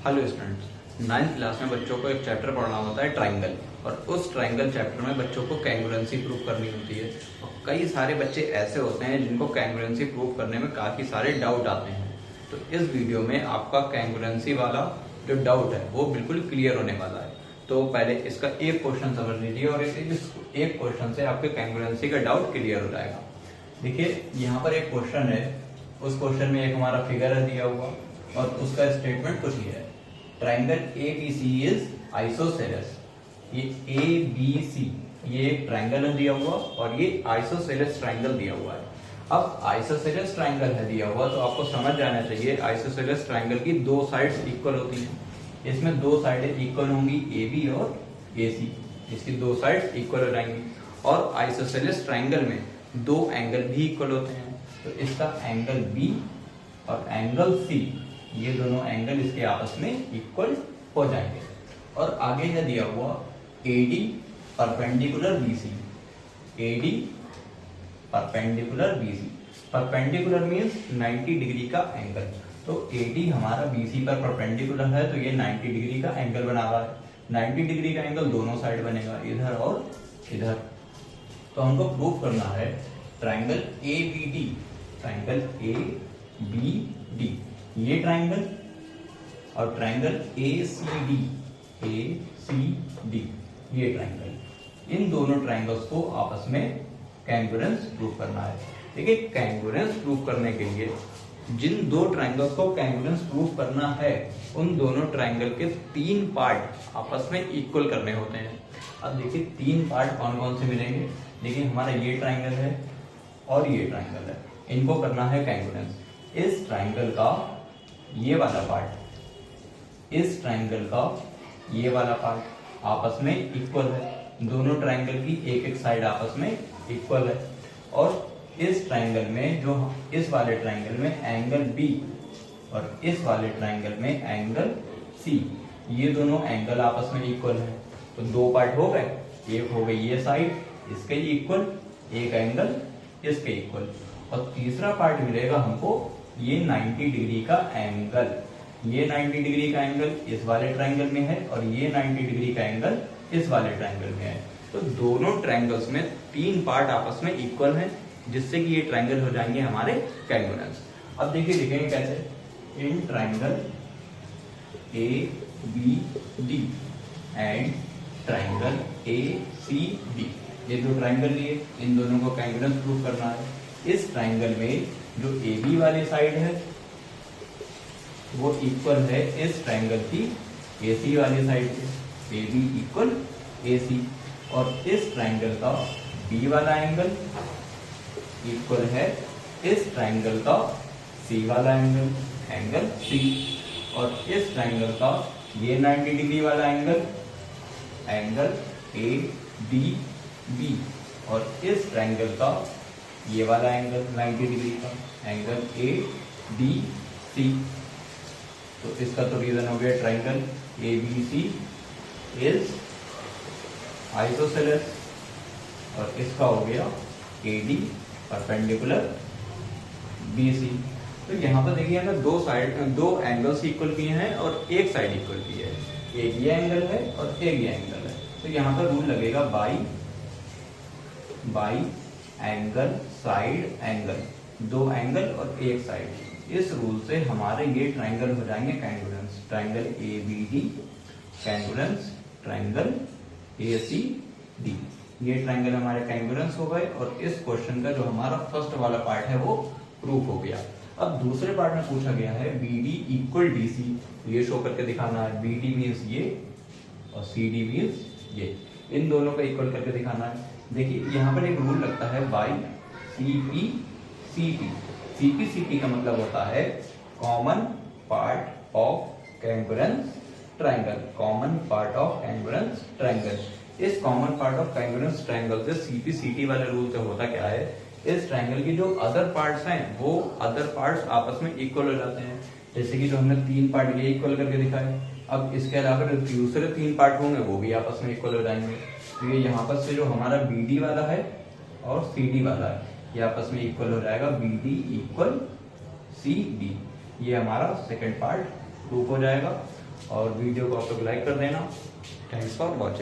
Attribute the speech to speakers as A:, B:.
A: Hello students, 9th class में बच्चों को एक चैप्टर पढ़ना होता है ट्राइंगल। और उस ट्राइंगल चैप्टर में बच्चों को कैंगुरेंसी प्रूव करनी होती है। और कई सारे बच्चे ऐसे होते हैं जिनको कैंगुरेंसी प्रूव करने में काफ़ी सारे डाउट आते हैं। तो इस वीडियो में आपका कैंगुरेंसी वाला जो डाउट है वो बिल्कुल क्लियर होने वाला है। तो पहले इसका एक क्वेश्चन समझ लीजिए और इस एक क्वेश्चन से आपके कैंगुरेंसी का डाउट क्लियर हो जाएगा। देखिए, यहाँ पर एक क्वेश्चन है, उस क्वेश्चन में एक हमारा फिगर है दिया हुआ और उसका स्टेटमेंट कुछ ये है। Triangle ABC is isosceles. ये ABC ये एक ट्राइंगल है दिया हुआ और ये आइसोसेलेस ट्राइंगल दिया हुआ है। अब आइसोसेलेस ट्राइंगल है दिया हुआ तो आपको समझ जाना चाहिए आइसोसेलेस ट्राइंगल की दो साइड्स इक्वल होती हैं। इसमें दो साइडें इक्वल होंगी AB और AC। इसकी दो साइड्स इक्वल हो जाएंगी। और आइसोसेलेस ट्राइंगल में दो एंगल भी इक्वल होते हैं। तो इसका एंगल B और एंगल C, ये दोनों एंगल इसके आपस में इक्वल हो जाएंगे। और आगे है दिया हुआ AD perpendicular BC। AD perpendicular BC। Perpendicular means 90 degree का एंगल। तो AD हमारा BC पर परपेंडिकुलर है तो ये 90 डिग्री का एंगल बना रहा है। 90 डिग्री का एंगल दोनों साइड बनेगा, इधर और इधर। तो हमको प्रूव करना है ट्राइंगल ABD, ट्राइंगल ABD ये ट्राइंगल और ट्राइंगल ACD ये ट्राइंगल, इन दोनों ट्राइंगल्स को आपस में कैंगुरेंस प्रूव करना है। देखिए, कैंगुरेंस प्रूव करने के लिए जिन दो ट्राइंगल्स को कैंगुरेंस प्रूव करना है उन दोनों ट्राइंगल के तीन पार्ट आपस में इक्वल करने होते हैं। अब देखिए, तीन पार्ट कौन कौन से मिलेंगे। देखिए, हमारा ये ट्राइंगल है और ये ट्राइंगल है, इनको करना है कैंगुरेंस। इस ट्राइंगल का ये वाला पार्ट, इस ट्राइंगल का ये वाला पार्ट आपस में इक्वल है। दोनों ट्राइंगल की एक एक साइड आपस में इक्वल है। और इस ट्राइंगल में जो इस वाले ट्राइंगल में एंगल B और इस वाले ट्राइंगल में एंगल C, ये दोनों एंगल आपस में इक्वल है। तो दो पार्ट हो गए, एक हो गई ये साइड इसके इक्वल, एक एंगल इसके इक्वल। और तीसरा पार्ट मिलेगा हमको ये 90 डिग्री का एंगल। ये 90 डिग्री का एंगल इस वाले ट्राइंगल में है और ये 90 डिग्री का एंगल इस वाले ट्राइंगल में है। तो दोनों ट्राइंगल्स में तीन पार्ट आपस में इक्वल हैं, जिससे कि ये ट्राइंगल हो जाएंगे हमारे कैंगुरेंस। अब देखिए, लिखेंगे कैसे। In triangle ABD and triangle ACD, ये दो ट्राइंगल लिए, इन दोनों को कैंगुरेंस प्रूव करना है। इस ट्राइंगल में जो AB वाली साइड है वो इक्वल है इस ट्राइंगल की AC वाली साइड से। AB equal AC। और इस ट्राइंगल का B वाला एंगल इक्वल है इस ट्राइंगल का C वाला एंगल, एंगल C। और इस ट्राइंगल का ये 90 डिग्री वाला एंगल, एंगल ADB। और इस ट्राइंगल का ये वाला एंगल 90 डिग्री का, एंगल ADC। तो इसका तो रीजन हो गया ट्राइंगल ABC इज आइसोसेलेस। और इसका हो गया AD परपेंडिकुलर BC। तो यहाँ पर देखिए, अगर दो एंगल्स इक्वल किए हैं और एक साइड इक्वल की है, एक ये एंगल है और एक ये एंगल है, तो यहाँ पर रूल लगेगा बाई एंगल साइड एंगल, दो एंगल और एक साइड। इस रूल से हमारे ये ट्राइंगल हो जाएंगे कैंगुरेंस। ट्राइंगल ABD कैंगुरेंस, ट्राइंगल ACD ये ट्राइंगल हमारे कैंगुरेंस हो गए। और इस क्वेश्चन का जो हमारा फर्स्ट वाला पार्ट है वो प्रूफ हो गया। अब दूसरे पार्ट में पूछा गया है BD इक्वल DC, ये शो करके दिखाना है। BD मीन्स ये और CD मीन्स ये, इन दोनों को इक्वल करके दिखाना है। देखिए, यहाँ पर एक रूल लगता है बाई CPCT। CPCT का मतलब होता है common part of congruence triangle, common part of congruence triangle. इस common part of congruence triangle से CPCT वाले रूल से होता क्या है, इस ट्राइंगल की जो अदर पार्ट्स हैं वो अदर पार्ट्स आपस में इक्वल हो जाते हैं। जैसे कि जो हमने तीन पार्ट ये इक्वल करके दिखाए, अब इसके अलावा जो दूसरे तीन पार्ट होंगे वो भी आपस में इक्वल हो जाएंगे। तो ये यहाँ पर से जो हमारा BD वाला है और CD वाला है ये आपस में इक्वल हो जाएगा। BD इक्वल CD, ये हमारा सेकंड पार्ट प्रूफ हो जाएगा। और वीडियो को आप लोग लाइक कर देना। Thanks for watching.